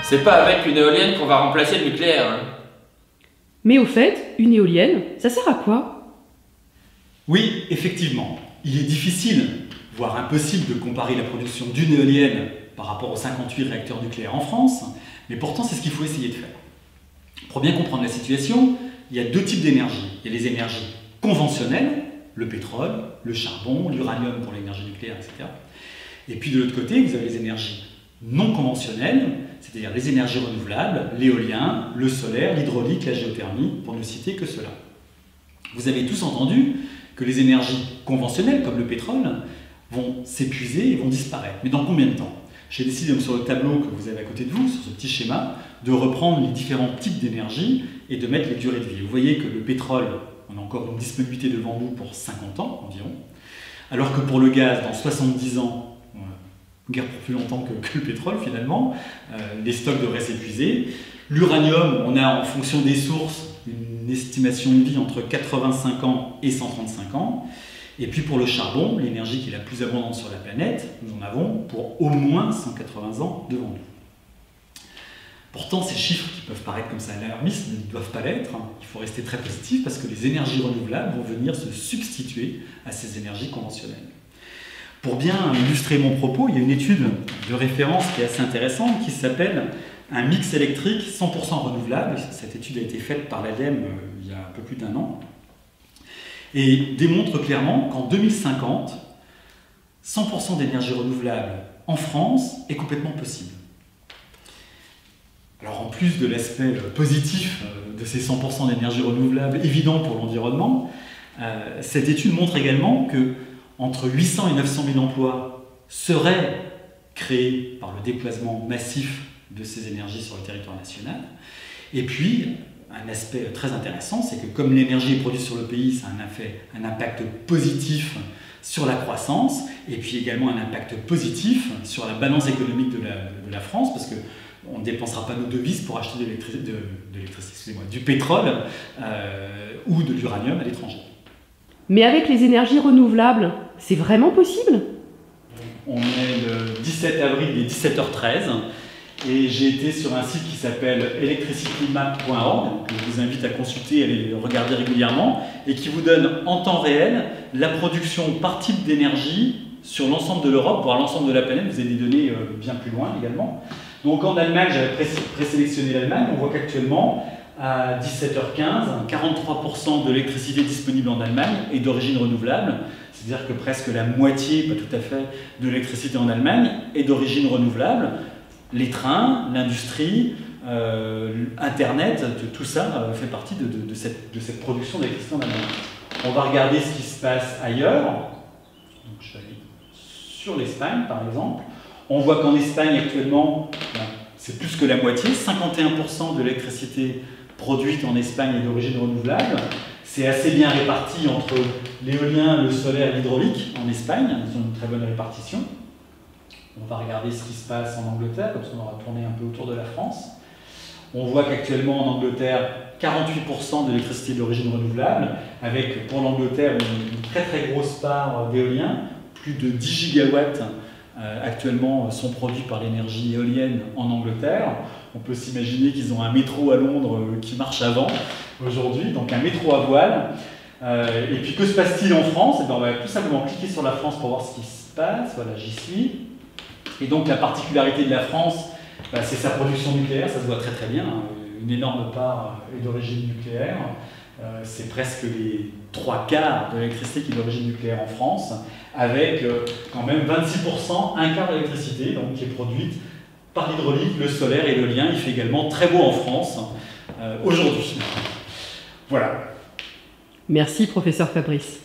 C'est pas avec une éolienne qu'on va remplacer le nucléaire. Hein. Mais au fait, une éolienne, ça sert à quoi? Oui, effectivement, il est difficile, voire impossible de comparer la production d'une éolienne par rapport aux 58 réacteurs nucléaires en France, mais pourtant c'est ce qu'il faut essayer de faire. Pour bien comprendre la situation, il y a deux types d'énergie. Il y a les énergies conventionnelles, le pétrole, le charbon, l'uranium pour l'énergie nucléaire, etc. Et puis de l'autre côté, vous avez les énergies non conventionnelles, c'est-à-dire les énergies renouvelables, l'éolien, le solaire, l'hydraulique, la géothermie, pour ne citer que cela. Vous avez tous entendu que les énergies conventionnelles, comme le pétrole, vont s'épuiser et vont disparaître. Mais dans combien de temps? J'ai décidé sur le tableau que vous avez à côté de vous, sur ce petit schéma, de reprendre les différents types d'énergie et de mettre les durées de vie. Vous voyez que le pétrole, on a encore une disponibilité devant nous pour 50 ans environ, alors que pour le gaz, dans 70 ans, guère pour plus longtemps que le pétrole finalement, les stocks devraient s'épuiser. L'uranium, on a en fonction des sources une estimation de vie entre 85 ans et 135 ans. Et puis pour le charbon, l'énergie qui est la plus abondante sur la planète, nous en avons pour au moins 180 ans devant nous. Pourtant, ces chiffres qui peuvent paraître comme ça alarmistes ne doivent pas l'être. Il faut rester très positif parce que les énergies renouvelables vont venir se substituer à ces énergies conventionnelles. Pour bien illustrer mon propos, il y a une étude de référence qui est assez intéressante qui s'appelle « Un mix électrique 100% renouvelable ». Cette étude a été faite par l'ADEME il y a un peu plus d'1 an et démontre clairement qu'en 2050, 100% d'énergie renouvelable en France est complètement possible. Alors en plus de l'aspect positif de ces 100% d'énergie renouvelable évident pour l'environnement, cette étude montre également que entre 800 et 900 000 emplois seraient créés par le déploiement massif de ces énergies sur le territoire national. Et puis, un aspect très intéressant, c'est que comme l'énergie est produite sur le pays, ça a un impact positif sur la croissance, et puis également un impact positif sur la balance économique de la France, parce qu'on ne dépensera pas nos devises pour acheter du pétrole ou de l'uranium à l'étranger. Mais avec les énergies renouvelables, c'est vraiment possible? On est le 17 avril, il est 17h13, et j'ai été sur un site qui s'appelle electricitymap.org, que je vous invite à consulter et à aller regarder régulièrement, et qui vous donne en temps réel la production par type d'énergie sur l'ensemble de l'Europe, voire l'ensemble de la planète. Vous avez des données bien plus loin également. Donc en Allemagne, j'avais présélectionné l'Allemagne, on voit qu'actuellement, à 17h15, 43% de l'électricité disponible en Allemagne est d'origine renouvelable, c'est-à-dire que presque la moitié, pas tout à fait, de l'électricité en Allemagne est d'origine renouvelable. Les trains, l'industrie, Internet, tout ça fait partie de cette production d'électricité en Allemagne. On va regarder ce qui se passe ailleurs. Donc, je vais aller sur l'Espagne, par exemple. On voit qu'en Espagne, actuellement, c'est plus que la moitié, 51% de l'électricité produite en Espagne est d'origine renouvelable. C'est assez bien réparti entre l'éolien, le solaire et l'hydraulique en Espagne. Ils ont une très bonne répartition. On va regarder ce qui se passe en Angleterre, comme ça on aura tourné un peu autour de la France. On voit qu'actuellement en Angleterre, 48% de l'électricité d'origine renouvelable, avec pour l'Angleterre une très très grosse part d'éolien. Plus de 10 gigawatts actuellement sont produits par l'énergie éolienne en Angleterre. On peut s'imaginer qu'ils ont un métro à Londres qui marche avant aujourd'hui, donc un métro à voile. Et puis que se passe-t-il en France? On va tout simplement cliquer sur la France pour voir ce qui se passe. Voilà, j'y suis. Et donc la particularité de la France, c'est sa production nucléaire, ça se voit très très bien. Une énorme part est d'origine nucléaire. C'est presque les 3/4 de l'électricité qui est d'origine nucléaire en France, avec quand même 26%, un quart de l'électricité qui est produite par l'hydraulique, le solaire et l'éolien. Il fait également très beau en France aujourd'hui. Voilà. Merci, professeur Fabrice.